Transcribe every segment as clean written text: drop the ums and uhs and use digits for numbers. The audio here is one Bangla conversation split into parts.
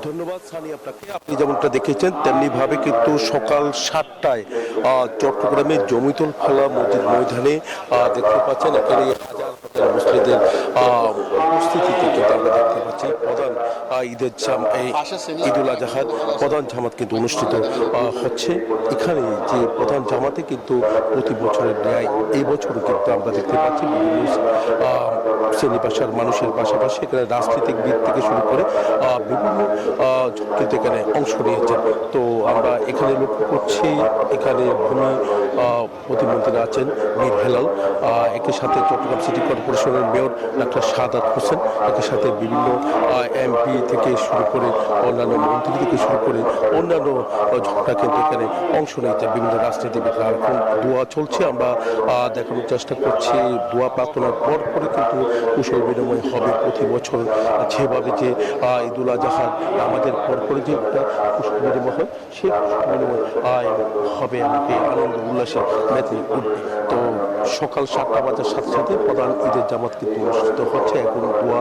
ধন্যবাদ সানি আপনাকে। আপনি যেমনটা দেখেছেন তেমনিভাবে কিন্তু সকাল 7টায় চট্টগ্রামের জমিতুল ফালা মসজিদ ময়দানে দেখতে পাচ্ছেন এখানে হাজার হাজার মুসলিমদের উপস্থিতিতে কিন্তু আমরা দেখতে পাচ্ছি প্রধান ঈদুল আজহার প্রধান জামাত কিন্তু অনুষ্ঠিত হচ্ছে। এখানে যে প্রধান জামাতে কিন্তু প্রতি বছরের ন্যায় এই বছরও কিন্তু আমরা দেখতে পাচ্ছি বিভিন্ন শ্রেণী পেশার মানুষের পাশাপাশি এখানে রাজনীতিকবিদ থেকে শুরু করে বিভিন্ন কিন্তু এখানে অংশ নিয়েছেন। তো আমরা এখানে লক্ষ্য করছি এখানে ভূমি প্রতিমন্ত্রী আছেন মীর হেলাল, একই সাথে চট্টগ্রাম সিটি কর্পোরেশনের মেয়র ডাক্তার শাহাদাত হোসেন, একই সাথে বিভিন্ন এমপি থেকে শুরু করে অন্যান্য মন্ত্রী থেকে শুরু করে অন্যান্য ঝগড়া কিন্তু এখানে অংশ নিয়েছে বিভিন্ন রাজনীতিবিদরা। এখন দোয়া চলছে, আমরা দেখানোর চেষ্টা করছি দোয়া প্রার্থনার পর পরে কিন্তু কুশল বিনিময় হবে প্রতি বছর যেভাবে যে ঈদুল আজহার আমাদের পরপরে যে একটা কুশল বিনিময় হয় সেই কুশল বিনিময় হবে আমাকে আনন্দ উল্লাসে মেতে উঠবে। তো সকাল 7টা বাজার সাথে সাথে প্রধান ঈদের জামাত কিন্তু অনুষ্ঠিত হচ্ছে, এখন দোয়া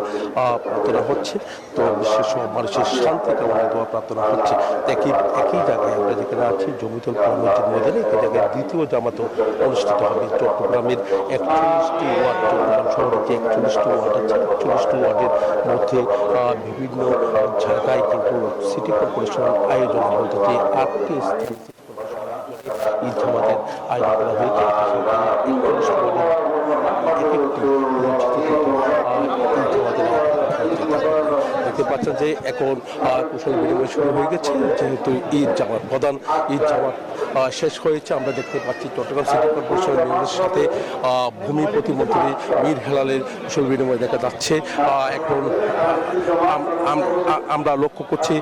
প্রার্থনা হচ্ছে। তো বিশেষ মানুষের শান্তি কামনা দোয়া প্রার্থনা হচ্ছে। একই জায়গায় আমরা যেখানে আছি জমিতুল ফালা মসজিদ ময়দানে একই জায়গায় দ্বিতীয় জামাতও অনুষ্ঠিত হবে। চট্টগ্রামের 41টি ওয়ার্ড, চট্টগ্রাম শহরের যে 41টি ওয়ার্ড আছে 41টি ওয়ার্ডের মধ্যে বিভিন্ন জায়গায় কিন্তু সিটি কর্পোরেশন আয়োজন বলতে যে 8টি স্থান ঈদ জামাতের আয়োজন করা হয়েছে। দেখতে পাচ্ছেন যে এখন কুশল বিনিময় শুরু হয়ে গেছে, যেহেতু ঈদ জামাত প্রধান ঈদ জামাত শেষ হয়েছে। আমরা দেখতে পাচ্ছি চট্টগ্রাম সিটি কর্পোরেশনের মেয়রের সাথে ভূমি প্রতিমন্ত্রী মীর হেলালের কুশল বিনিময় দেখা যাচ্ছে। এখন আমরা লক্ষ্য করছি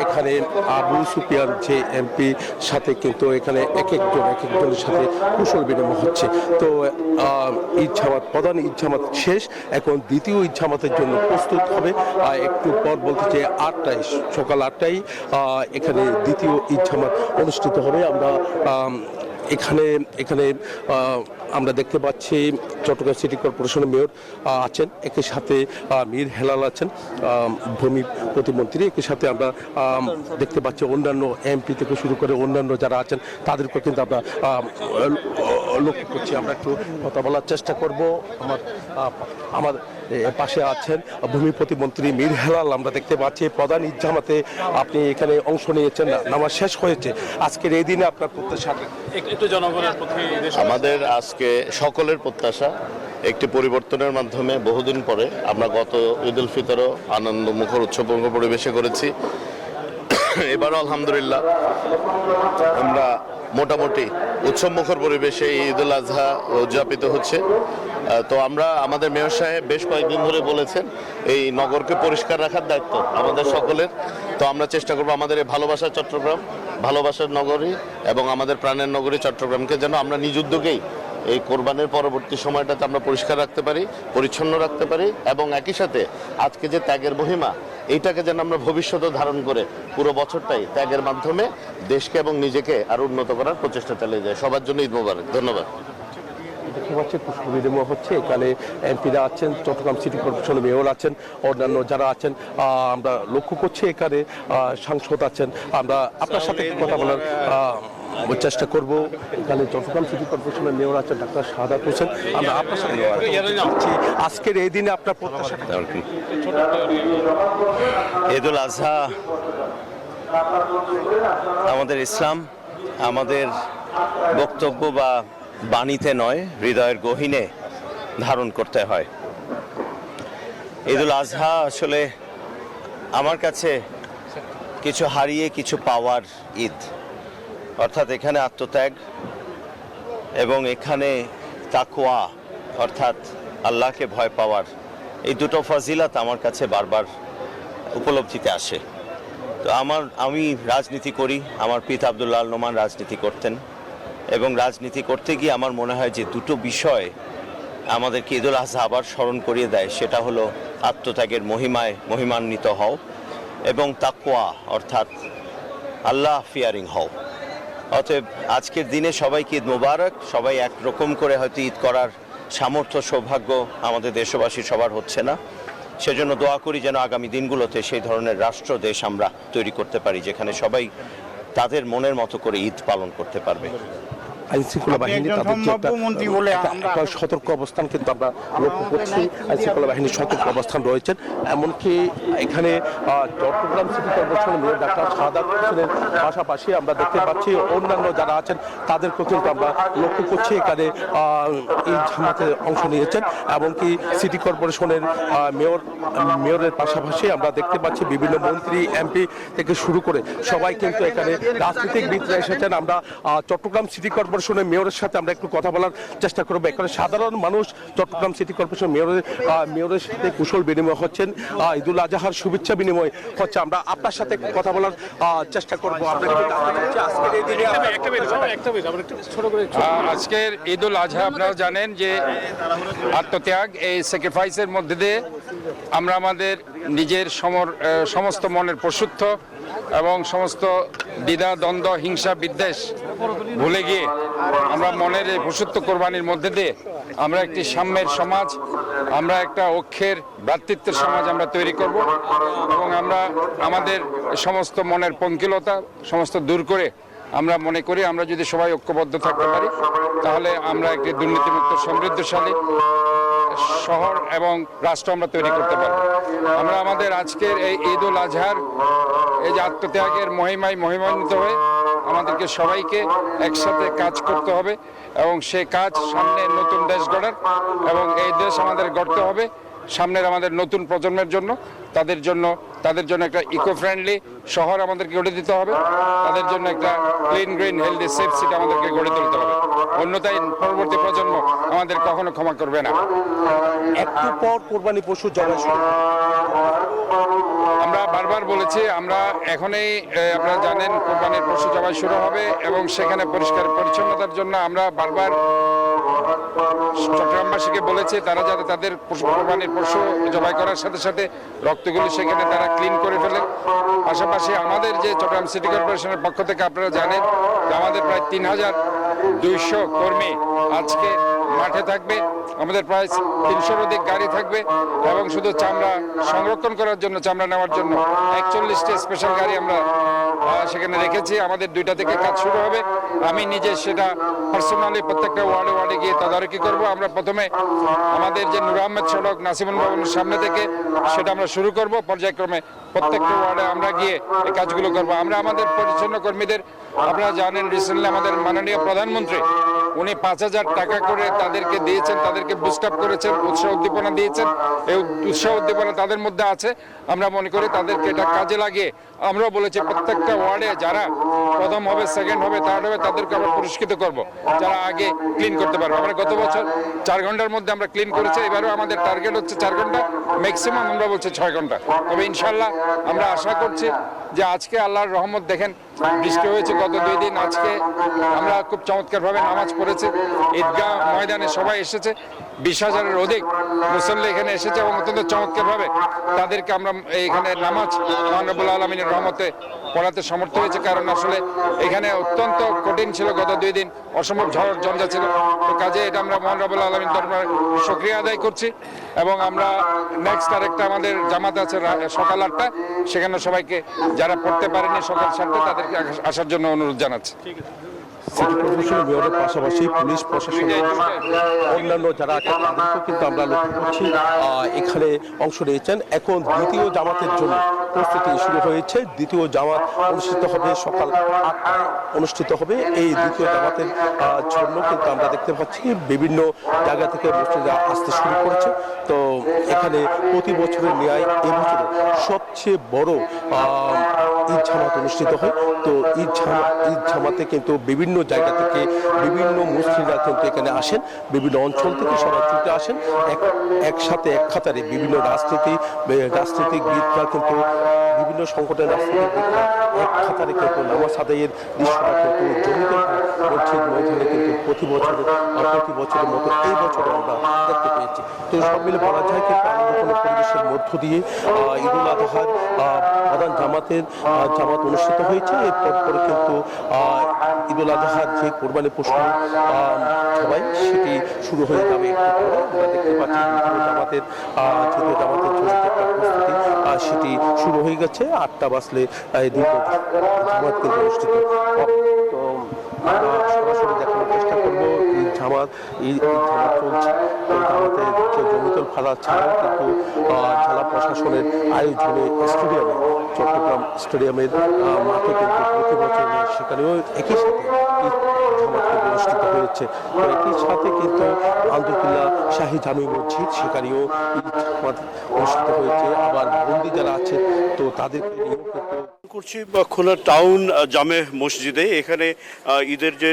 এখানে আবু সুফিয়ান যে এমপি সাথে কিন্তু এখানে এক একজনের সাথে কুশল বিনিময় হচ্ছে। তো ঈদ জামাত প্রধান ঈদ জামাত শেষ, এখন দ্বিতীয় ঈদ জামাতের জন্য প্রস্তুত হবে। একটু পর বলতে যে 8টায় সকাল 8টায় এখানে দ্বিতীয় ঈদ জামাত অনুষ্ঠিত হবে। আমরা এখানে আমরা দেখতে পাচ্ছি চট্টগ্রাম সিটি কর্পোরেশনের মেয়র আছেন, একই সাথে মীর হেলাল আছেন ভূমি প্রতিমন্ত্রী, একই সাথে আমরা দেখতে পাচ্ছি অন্যান্য এমপি থেকে শুরু করে অন্যান্য যারা আছেন তাদেরকে কিন্তু আমরা লক্ষ্য করছি। আমরা একটু কথা বলার চেষ্টা করব। আমার পাশে আছেন ভূমি প্রতিমন্ত্রী মীর হেলাল। আমরা দেখতে পাচ্ছি প্রধান ঈদ জামাতে আপনি এখানে অংশ নিয়েছেন, নামাজ শেষ হয়েছে। আজকের এই দিনে আপনার প্রত্যাশা একটু জনগণের প্রতি আমাদের আজকে সকলের প্রত্যাশা একটি পরিবর্তনের মাধ্যমে বহুদিন পরে আমরা গত ঈদ উল ফিতরও আনন্দমুখর উৎসবমুখর পরিবেশে করেছি। এবারও আলহামদুলিল্লাহ আমরা মোটামুটি উৎসবমুখর পরিবেশে ঈদ উল আজহা উদযাপিত হচ্ছে। তো আমরা আমাদের মেয়র সাহেব বেশ কয়েকদিন ধরে বলেছেন এই নগরকে পরিষ্কার রাখার দায়িত্ব আমাদের সকলের। তো আমরা চেষ্টা করবো আমাদের এই ভালোবাসার চট্টগ্রাম, ভালোবাসার নগরী এবং আমাদের প্রাণের নগরী চট্টগ্রামকে যেন আমরা নিজ উদ্যোগেই এই কোরবানের পরবর্তী সময়টাতে আমরা পরিষ্কার রাখতে পারি, পরিচ্ছন্ন রাখতে পারি এবং একই সাথে আজকে যে ত্যাগের মহিমা এইটাকে যেন আমরা ভবিষ্যতে ধারণ করে পুরো বছরটাই ত্যাগের মাধ্যমে দেশকে এবং নিজেকে আরো উন্নত করার প্রচেষ্টা চালিয়ে যায়। সবার জন্য ঈদ মোবারক। ধন্যবাদ। দেখতে পাচ্ছি কুশল বিনিময় হচ্ছে, এখানে এমপিরা আছেন, চট্টগ্রাম সিটি কর্পোরেশনের মেয়র আছেন, অন্যান্য যারা আছেন আমরা লক্ষ্য করছি। এখানে সাংসদ আছেন, আমরা আপনার সাথে কথা বলার চেষ্টা করব। এখানে চট্টগ্রাম সিটি কর্পোরেশনের মেয়র আছেন ডাক্তার শাহাদাত হোসেন। আমরা আপনার সাথে আজকের এই দিনে আপনার প্রত্যাশা কি? ঈদ উল আজহা আমাদের ইসলাম, আমাদের বক্তব্য বা বাণীতে নয় হৃদয়ের গহীনে ধারণ করতে হয়। ঈদ উল আজহা আসলে আমার কাছে কিছু হারিয়ে কিছু পাওয়ার ঈদ, অর্থাৎ এখানে আত্মত্যাগ এবং এখানে তাকওয়া অর্থাৎ আল্লাহকে ভয় পাওয়ার, এই দুটো ফজিলত আমার কাছে বারবার উপলব্ধিতে আসে। তো আমি রাজনীতি করি, আমার পিতা আব্দুল্লাহ আল নোমান রাজনীতি করতেন এবং রাজনীতি করতে গিয়ে আমার মনে হয় যে দুটো বিষয় আমাদেরকে ঈদ উল আজহা আবার স্মরণ করিয়ে দেয়, সেটা হলো আত্মত্যাগের মহিমায় মহিমান্বিত হও এবং তাকওয়া অর্থাৎ আল্লাহ ফিয়ারিং হও। অতএব আজকের দিনে সবাইকে ঈদ মোবারক। সবাই একরকম করে হয়তো ঈদ করার সামর্থ্য সৌভাগ্য আমাদের দেশবাসী সবার হচ্ছে না, সেজন্য দোয়া করি যেন আগামী দিনগুলোতে সেই ধরনের রাষ্ট্র দেশ আমরা তৈরি করতে পারি, যেখানে সবাই তাদের মনের মতো করে ঈদ পালন করতে পারবে। আইন শৃঙ্খলা বাহিনী তাদের যে একটা সতর্ক অবস্থান কিন্তু আমরা লক্ষ্য করছি। আইন শৃঙ্খলা বাহিনীর সতর্ক অবস্থান রয়েছেন। এমনকি এখানে চট্টগ্রাম সিটি কর্পোরেশনের মেয়র ডাক্তার সাদাত হোসেনের পাশাপাশি আমরা দেখতে পাচ্ছি অন্যান্য যারা আছেন তাদেরকেও কিন্তু আমরা লক্ষ্য করছি এখানে এই জামাতে অংশ নিয়েছেন। এমনকি সিটি কর্পোরেশনের মেয়রের পাশাপাশি আমরা দেখতে পাচ্ছি বিভিন্ন মন্ত্রী এমপি থেকে শুরু করে সবাই কিন্তু এখানে রাজনীতিবিদরা এসেছেন। আমরা চট্টগ্রাম সিটি কর্পোরেশনের মেয়রের সাথে আমরা একটু কথা বলার চেষ্টা করবো। এখানে সাধারণ মানুষ চট্টগ্রাম সিটি কর্পোরেশন মেয়রের সাথে কুশল বিনিময় হচ্ছেন, ঈদুল আজহার শুভেচ্ছা বিনিময় হচ্ছে। আমরা আপনার সাথে কথা বলার চেষ্টা করবো। আজকের ঈদুল আজহা আপনারা জানেন যে আত্মত্যাগ, এই স্যাক্রিফাইসের মধ্যে দিয়ে আমরা আমাদের নিজের সমস্ত মনের পশুত্ব এবং সমস্ত দ্বিধা দ্বন্দ্ব হিংসা বিদ্বেষ ভুলে গিয়ে আমরা মনের এই পশুত্ব কোরবানির মধ্যে দিয়ে আমরা একটি সাম্যের সমাজ, আমরা একটা ঐক্যের ভ্রাতৃত্বের সমাজ আমরা তৈরি করব এবং আমরা আমাদের সমস্ত মনের পঙ্কিলতা সমস্ত দূর করে আমরা মনে করি আমরা যদি সবাই ঐক্যবদ্ধ থাকতে পারি তাহলে আমরা একটি দুর্নীতিমুক্ত সমৃদ্ধশালী শহর এবং রাষ্ট্র আমরা তৈরি করতে পারবো। আমরা আমাদের আজকের এই ঈদুল আজহার এই যে আত্মত্যাগের মহিমান্বিত হয়ে আমাদেরকে সবাইকে একসাথে কাজ করতে হবে এবং সেই কাজ সামনে নতুন দেশ গড়ার, এবং এই দেশ আমাদের গড়তে হবে সামনের আমাদের নতুন প্রজন্মের জন্য। তাদের জন্য একটা ইকো ফ্রেন্ডলি শহর আমাদেরকে গড়ে দিতে হবে, তাদের জন্য একটা clean green healthy safe city আমাদেরকে গড়ে তুলতে হবে। অন্যথায় পরবর্তী প্রজন্ম আমাদের কখনো ক্ষমা করবে না। একটু পর কোরবানি পশু জবাই শুরু হবে। আমরা বারবার বলেছি আমরা এখনই আপনারা জানেন কোরবানির পশু জবাই শুরু হবে এবং সেখানে পরিষ্কার পরিচ্ছন্নতার জন্য আমরা বারবার চট্টগ্রামবাসীকে বলেছি তারা যাতে তাদের কোরবানির পশু জবাই করার সাথে সাথে রক্তগুলি সেখানে তারা ক্লিন করে ফেলে। পাশাপাশি আমাদের যে চট্টগ্রাম সিটি কর্পোরেশনের পক্ষ থেকে আপনারা জানেন যে আমাদের প্রায় 3200 কর্মী আজকে মাঠে থাকবে, আমাদের প্রায় 300-র অধিক গাড়ি থাকবে এবং শুধু চামড়া সংরক্ষণ করার জন্য, চামড়া নেওয়ার জন্য 41টি স্পেশাল গাড়ি আমরা সেখানে রেখেছি। আমাদের 2টা থেকে কাজ শুরু হবে। আমি নিজে সেটা পার্সোনালি প্রত্যেকটা ওয়ার্ডে গিয়ে তদারকি করব। আমরা প্রথমে আমাদের যে নূর আহমেদ সড়ক নাসিমুল ভবনের সামনে থেকে সেটা আমরা শুরু করব। পর্যায়ক্রমে প্রত্যেকটা ওয়ার্ডে আমরা গিয়ে এই কাজগুলো করব। আমরা আমাদের পরিচ্ছন্ন কর্মীদের, আপনারা জানেন রিসেন্টলি আমাদের মাননীয় প্রধানমন্ত্রী উনি 5000 টাকা করে তাদেরকে দিয়েছেন, তাদেরকে বুস্ট আপ করেছেন, উৎসাহ উদ্দীপনা দিয়েছেন। এই উৎসাহ উদ্দীপনা তাদের মধ্যে আছে। আমরা মনে করি তাদেরকে এটা কাজে লাগিয়ে আমরাও বলেছি প্রত্যেকটা ওয়ার্ডে যারা প্রথম হবে, সেকেন্ড হবে, থার্ড হবে তাদেরকে আমরা পুরস্কৃত করব, যারা আগে ক্লিন করতে পারবে। আমরা গত বছর 4 ঘন্টার মধ্যে আমরা ক্লিন করেছি, এবারেও আমাদের টার্গেট হচ্ছে 4 ঘন্টা, ম্যাক্সিমাম আমরা বলছি 6 ঘন্টা। তবে ইনশাল্লাহ আমরা আশা করছি যে আজকে আল্লাহর রহমত দেখেন বৃষ্টি হয়েছে গত 2 দিন, আজকে আমরা খুব চমৎকারভাবে নামাজ পড়েছি। ঈদগাহ ময়দানে সবাই এসেছে, 20,000-এর অধিক মুসল্লি এখানে এসেছে এবং অত্যন্ত চমৎকারভাবে তাদেরকে আমরা এখানে নামাজ মহান রব্বুল আলামিনের রহমতে পড়াতে সমর্থ হয়েছে। কারণ আসলে এখানে অত্যন্ত কঠিন ছিল গত 2 দিন, অসম্ভব ঝড় ঝঞ্ঝা ছিল। তো কাজে এটা আমরা মহান রব্বুল আলামিন দরবারে শুকরিয়া আদায় করছি এবং আমরা নেক্সট আরেকটা আমাদের জামাত আছে সকাল 8টা, সেখানে সবাইকে যারা পড়তে পারেনি সকাল 7টা তাদেরকে আসার জন্য অনুরোধ জানাচ্ছি। সিটি কর্পোরেশনের মেয়রের পাশাপাশি পুলিশ প্রশাসন অন্যান্য যারা আছে তাদেরকেও কিন্তু আমরা লক্ষ্য করছি এখানে অংশ নিয়েছেন। এখন দ্বিতীয় জামাতের জন্য প্রস্তুতি শুরু হয়েছে। দ্বিতীয় জামাত অনুষ্ঠিত হবে সকাল 8টায় অনুষ্ঠিত হবে। এই দ্বিতীয় জামাতের জন্য কিন্তু আমরা দেখতে পাচ্ছি বিভিন্ন জায়গা থেকে মুসলিমরা আসতে শুরু করেছে। তো এখানে প্রতি বছরের ন্যায় এবছর সবচেয়ে বড় ঈদ জামাত অনুষ্ঠিত হয়। তো ঈদ জামাতে কিন্তু বিভিন্ন জায়গা থেকে বিভিন্ন মুসলিমরা কিন্তু এখানে আসেন, বিভিন্ন অঞ্চল থেকে সবাই ছুটে আসেন একসাথে এক কাতারে। বিভিন্ন রাজনীতিবিদরা কিন্তু বিভিন্ন সংগঠনের রাজনীতিবিদরা এক কাতারে কিন্তু নামাজ আদায়ের দৃশ্যটা কিন্তু জমিতে মসজিদ ময়দানে কিন্তু প্রতি বছরের মতো এই বছরে আমরা দেখতে পেয়েছি। তো সব মিলে বলা যায় কিন্তু উদযাপনের পরিবেশের মধ্য দিয়ে ঈদুল আজহার প্রধান জামাত অনুষ্ঠিত হয়েছে। এরপর পরে কিন্তু ঈদুল আজহার যে কোরবানি পশু সবাই সেটি শুরু হয়ে যাবে। আমরা দেখতে পাচ্ছি জামাতের চলছে একটা প্রস্তুতি, সেটি শুরু হয়ে গেছে। 8টা বাজলে জামাত কিন্তু অনুষ্ঠিত। তো আমরা সরাসরি দেখানোর চেষ্টা করবো ঈদ জামাত চলছে। জামাতের যে জমিতুল ফালা ছাড়াও কিন্তু জেলা প্রশাসনের আয়োজনে চট্টগ্রাম স্টেডিয়ামের মাঠে কিন্তু প্রতি বছর সেখানেও একই সাথে ঈদ জামাত কিন্তু অনুষ্ঠিত হয়েছে। তো একই সাথে কিন্তু আন্দরকিল্লা শাহী জামি মসজিদ সেখানেও ঈদ জামাত অনুষ্ঠিত হয়েছে। আবার বন্দী যারা আছে তো তাদেরকে নিয়েও কিন্তু করছি খুলনা টাউন জামে মসজিদে। এখানে ঈদের যে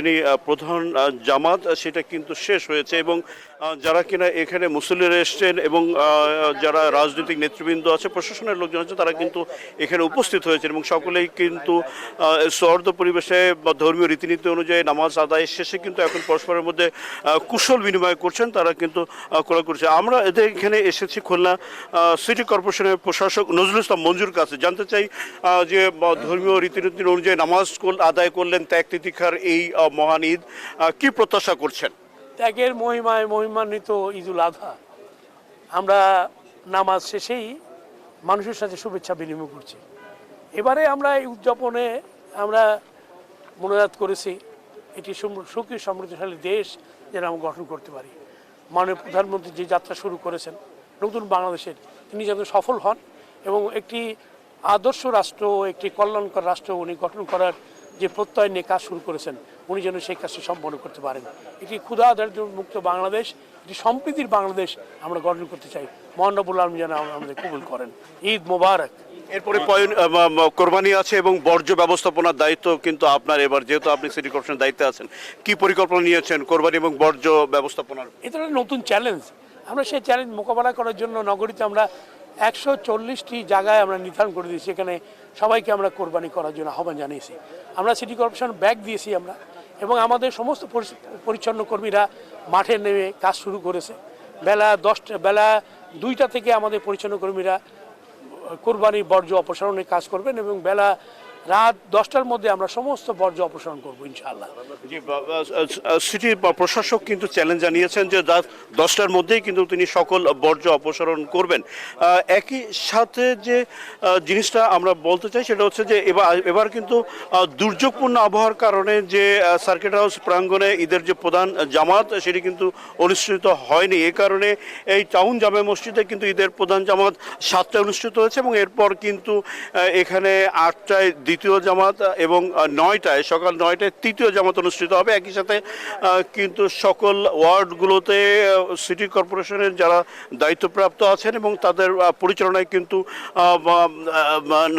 প্রধান জামাত সেটা কিন্তু শেষ হয়েছে এবং যারা কিনা এখানে মুসল্লিরা এসছেন এবং যারা রাজনৈতিক নেতৃবৃন্দ আছে, প্রশাসনের লোকজন আছে, তারা কিন্তু এখানে উপস্থিত হয়েছেন এবং সকলেই কিন্তু সৌহার্দ্য পরিবেশে বা ধর্মীয় রীতিনীতি অনুযায়ী নামাজ আদায় শেষে কিন্তু এখন পরস্পরের মধ্যে কুশল বিনিময় করছেন, তারা কিন্তু ক্রয় করছে। আমরা এদের এখানে এসেছি খুলনা সিটি কর্পোরেশনের প্রশাসক নজরুল ইসলাম মঞ্জুর কাছে, জানতে চাই যে ধর্মীয় রীতিনীতি অনুযায়ী নামাজ আদায় করলেন ত্যাগ তিতিক্ষার এই মহান ঈদ, কি প্রত্যাশা করছেন? ত্যাগের মহিমায় মহিমান্বিত ঈদুল আজহা, আমরা নামাজ শেষেই মানুষের সাথে শুভেচ্ছা বিনিময় করছি। এবারে আমরা এই উদযাপনে আমরা মনোজাত করেছি এটি সুখী সমৃদ্ধশালী দেশ যেন আমরা গঠন করতে পারি। মাননীয় প্রধানমন্ত্রী যে যাত্রা শুরু করেছেন নতুন বাংলাদেশের, তিনি যেন সফল হন এবং একটি আদর্শ রাষ্ট্র, একটি কল্যাণকর রাষ্ট্র উনি গঠন করার যে প্রত্যয় নিয়ে কাজ শুরু করেছেন, উনি যেন সেই কাজটি সম্পন্ন করতে পারেন। এটি ক্ষুধা দারিদ্র মুক্ত বাংলাদেশ, এটি সম্প্রীতির বাংলাদেশ আমরা গঠন করতে চাই। মহান রব্বুল আলামিন যেন আমাদের কবুল করেন। ঈদ মোবারক। এরপরে কোরবানি আছে এবং বর্জ্য ব্যবস্থাপনার দায়িত্ব কিন্তু আপনার, এবার যেহেতু আপনি সিটি কর্পোরেশনের দায়িত্বে আছেন, কি পরিকল্পনা নিয়েছেন কোরবানি এবং বর্জ্য ব্যবস্থাপনার? এটা একটা নতুন চ্যালেঞ্জ। আমরা সেই চ্যালেঞ্জ মোকাবেলা করার জন্য নগরীতে আমরা 140টি জায়গায় আমরা নির্ধারণ করে দিয়েছি, এখানে সবাইকে আমরা কোরবানি করার জন্য আহ্বান জানিয়েছি। আমরা সিটি কর্পোরেশন ব্যাগ দিয়েছি আমরা, এবং আমাদের সমস্ত পরিচ্ছন্ন কর্মীরা মাঠে নেমে কাজ শুরু করেছে। বেলা 2টা থেকে আমাদের পরিচ্ছন্ন কর্মীরা কোরবানির বর্জ্য অপসারণের কাজ করবেন এবং রাত 10টার মধ্যে আমরা সমস্ত বর্জ্য অপসারণ করবো ইনশাআল্লাহ। সিটি প্রশাসক কিন্তু চ্যালেঞ্জ জানিয়েছেন যে 10টার মধ্যেই কিন্তু তিনি সকল বর্জ্য অপসারণ করবেন। একই সাথে যে জিনিসটা আমরা বলতে চাই সেটা হচ্ছে যে এবার কিন্তু দুর্যোগপূর্ণ আবহাওয়ার কারণে যে সার্কিট হাউস প্রাঙ্গণে ঈদের যে প্রধান জামাত সেটি কিন্তু অনুষ্ঠিত হয়নি। এই কারণে এই টাউন জামে মসজিদে কিন্তু ঈদের প্রধান জামাত 7টায় অনুষ্ঠিত হয়েছে এবং এরপর কিন্তু এখানে 8টায় দ্বিতীয় জামাত এবং 9টায় সকাল 9টায় তৃতীয় জামাত অনুষ্ঠিত হবে। একই সাথে কিন্তু সকল ওয়ার্ডগুলোতে সিটি কর্পোরেশনের যারা দায়িত্বপ্রাপ্ত আছেন এবং তাদের পরিচালনায় কিন্তু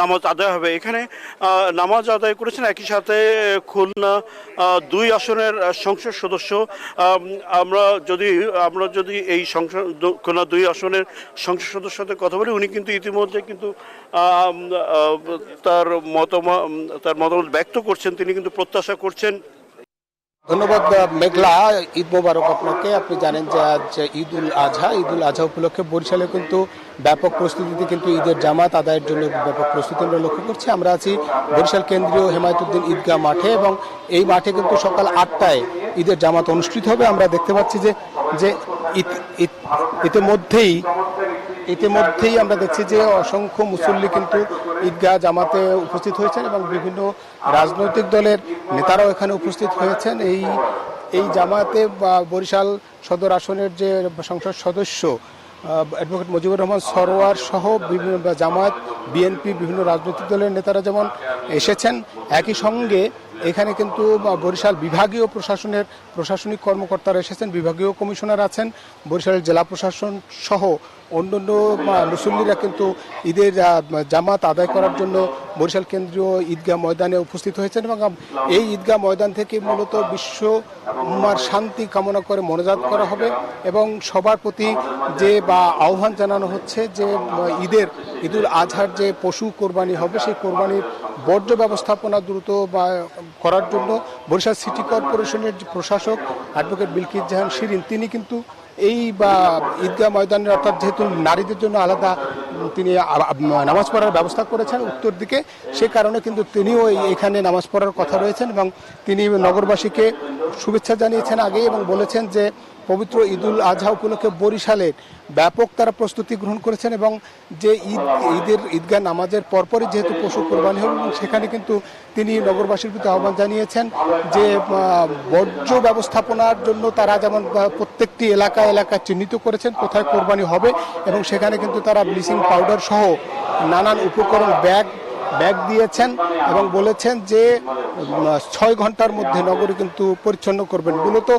নামাজ আদায় হবে। এখানে নামাজ আদায় করেছেন একই সাথে খুলনা 2 আসনের সংসদ সদস্য। আমরা যদি এই খুলনা 2 আসনের সংসদ সদস্যের সাথে কথা বলি, উনি কিন্তু ইতিমধ্যে কিন্তু তার মতামত ব্যক্ত করছেন। তিনি কিন্তু প্রত্যাশা করছেন। ধন্যবাদ মেঘলা, ঈদ মোবারক আপনাকে। আপনি জানেন যে আজ ঈদুল আজহা উপলক্ষে বরিশালে কিন্তু ব্যাপক প্রস্তুতিতে কিন্তু ঈদের জামাত আদায়ের জন্য ব্যাপক প্রস্তুতি আমরা লক্ষ্য করছি। আমরা আছি বরিশাল কেন্দ্রীয় হেমায়েতুদ্দিন ঈদগাহ মাঠে এবং এই মাঠে কিন্তু সকাল 8টায় ঈদের জামাত অনুষ্ঠিত হবে। আমরা দেখতে পাচ্ছি যে ইতিমধ্যেই আমরা দেখছি যে অসংখ্য মুসল্লি কিন্তু ঈদগাহ জামাতে উপস্থিত হয়েছেন এবং বিভিন্ন রাজনৈতিক দলের নেতারাও এখানে উপস্থিত হয়েছেন। এই জামাতে বরিশাল সদর আসনের যে সংসদ সদস্য অ্যাডভোকেট মুজিবুর রহমান সরোয়ার সহ বিভিন্ন জামাত, বিএনপি, বিভিন্ন রাজনৈতিক দলের নেতারা যেমন এসেছেন, একই সঙ্গে এখানে কিন্তু বরিশাল বিভাগীয় প্রশাসনিক কর্মকর্তারা এসেছেন, বিভাগীয় কমিশনার আছেন, বরিশালের জেলা প্রশাসন সহ অন্যান্য মুসল্লিরা কিন্তু ঈদের জামাত আদায় করার জন্য বরিশাল কেন্দ্রীয় ঈদগাহ ময়দানে উপস্থিত হয়েছেন এবং এই ঈদগাহ ময়দান থেকে মূলত বিশ্ব উম্মার শান্তি কামনা করে মোনাজাত করা হবে এবং সবার প্রতি যে আহ্বান জানানো হচ্ছে যে ঈদুল আজহার যে পশু কোরবানি হবে সেই কোরবানির বর্জ্য ব্যবস্থাপনা দ্রুত করার জন্য বরিশাল সিটি কর্পোরেশনের প্রশাসক অ্যাডভোকেট বিলকিস জাহান শিরিন তিনি কিন্তু এই বা ঈদগাহ ময়দানের, অর্থাৎ যেহেতু নারীদের জন্য আলাদা তিনি নামাজ পড়ার ব্যবস্থা করেছেন উত্তর দিকে, সে কারণে কিন্তু তিনিও এখানে নামাজ পড়ার কথা রয়েছেন এবং তিনি নগরবাসীকে শুভেচ্ছা জানিয়েছেন আগে এবং বলেছেন যে পবিত্র ঈদুল আজহা উপলক্ষে বরিশালের ব্যাপক তারা প্রস্তুতি গ্রহণ করেছেন এবং যে ঈদের ঈদগাহ নামাজের পরপরই যেহেতু পশু কোরবানি হল, এবং সেখানে কিন্তু তিনি নগরবাসীর প্রতি আহ্বান জানিয়েছেন যে বর্জ্য ব্যবস্থাপনার জন্য তারা যেমন প্রত্যেকটি এলাকা চিহ্নিত করেছেন কোথায় কোরবানি হবে, এবং সেখানে কিন্তু তারা ব্লিচিং পাউডার সহ নানান উপকরণ ব্যাগ দিয়েছেন এবং বলেছেন যে 6 ঘন্টার মধ্যে নগরী কিন্তু পরিচ্ছন্ন করবেন। মূলত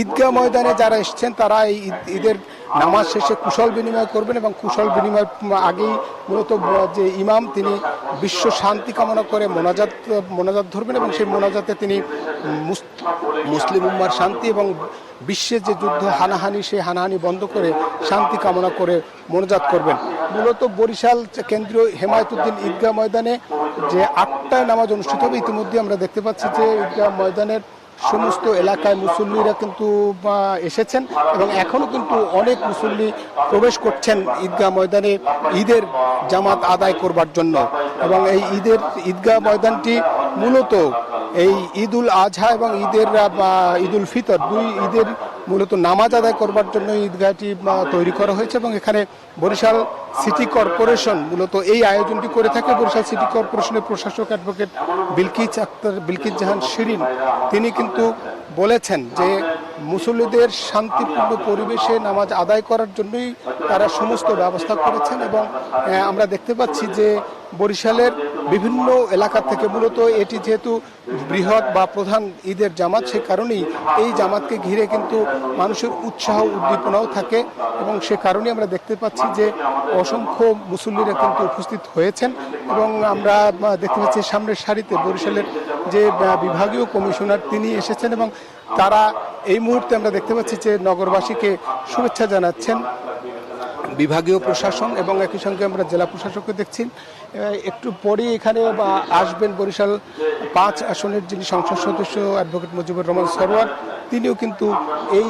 ঈদগাহ ময়দানে যারা এসছেন তারা এই ঈদের নামাজ শেষে কুশল বিনিময় করবেন এবং কুশল বিনিময় আগেই মূলত যে ইমাম তিনি বিশ্ব শান্তি কামনা করে মোনাজাত ধরবেন এবং সেই মোনাজাতে তিনি মুসলিম উম্মার শান্তি এবং বিশ্বের যে যুদ্ধ হানাহানি, সেই হানাহানি বন্ধ করে শান্তি কামনা করে মোনাজাত করবেন। মূলত বরিশাল কেন্দ্রীয় হেমায়েতুদ্দিন ঈদগাহ ময়দানে যে 8টায় নামাজ অনুষ্ঠিত হবে, ইতিমধ্যে আমরা দেখতে পাচ্ছি যে ঈদগাহ ময়দানের সমস্ত এলাকায় মুসল্লিরা কিন্তু এসেছেন এবং এখনও কিন্তু অনেক মুসল্লি প্রবেশ করছেন ঈদগাহ ময়দানে ঈদের জামাত আদায় করবার জন্য। এবং এই ঈদগাহ ময়দানটি মূলত এই ঈদুল আজহা এবং ঈদুল ফিতর, দুই ঈদের মূলত নামাজ আদায় করবার জন্য ঈদগাহটি তৈরি করা হয়েছে এবং এখানে বরিশাল সিটি কর্পোরেশন মূলত এই আয়োজনটি করে থাকে। বরিশাল সিটি কর্পোরেশনের প্রশাসক অ্যাডভোকেট বিলকিস জাহান শিরিন তিনি কিন্তু বলেছেন যে মুসল্লিদের শান্তিপূর্ণ পরিবেশে নামাজ আদায় করার জন্যই তারা সমস্ত ব্যবস্থা করেছেন এবং আমরা দেখতে পাচ্ছি যে বরিশালের বিভিন্ন এলাকা থেকে মূলত এটি যেহেতু বৃহৎ বা প্রধান ঈদের জামাত, সে কারণেই এই জামাতকে ঘিরে কিন্তু মানুষের উৎসাহ উদ্দীপনাও থাকে এবং সে কারণেই আমরা দেখতে পাচ্ছি যে অসংখ্য মুসল্লিরা কিন্তু উপস্থিত হয়েছেন এবং আমরা দেখতে পাচ্ছি সামনের সারিতে বরিশালের যে বিভাগীয় কমিশনার তিনি এসেছেন এবং তারা এই মুহূর্তে আমরা দেখতে পাচ্ছি যে নগরবাসীকে শুভেচ্ছা জানাচ্ছেন বিভাগীয় প্রশাসন এবং একই সঙ্গে আমরা জেলা প্রশাসককে দেখছি। একটু পরেই এখানে আসবেন বরিশাল 5 আসনের যিনি সংসদ সদস্য অ্যাডভোকেট মুজিবুর রহমান সরোয়ার, তিনিও কিন্তু এই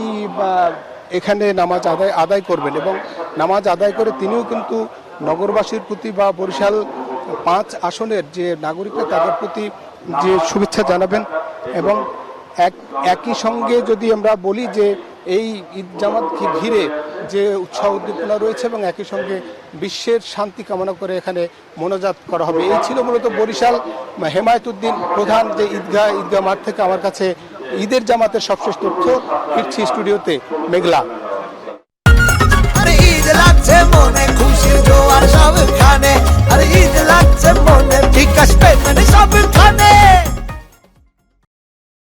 এখানে নামাজ আদায় করবেন এবং নামাজ আদায় করে তিনিও কিন্তু নগরবাসীর প্রতি বা বরিশাল 5 আসনের যে নাগরিকরা তাদের প্রতি যে শুভেচ্ছা জানাবেন। এবং একই সঙ্গে যদি আমরা বলি যে এই ঈদ জামাতকে ঘিরে যে উৎসাহ উদ্দীপনা রয়েছে এবং একই সঙ্গে বিশ্বের শান্তি কামনা করে এখানে মোনাজাত করা হবে। এই ছিল মূলত বরিশাল হেমায়েতুদ্দিন প্রধান যে ঈদগাহ মাঠ থেকে আমার কাছে ঈদের জামাতের সবশেষ তথ্য। ফিরছি স্টুডিওতে মেঘলা। ঈদ লাগছে মনে খুশির জোয়ার সবখানে, আর ঈদ লাগছে মনে বিকাশ পেমেন্ট সবখানে।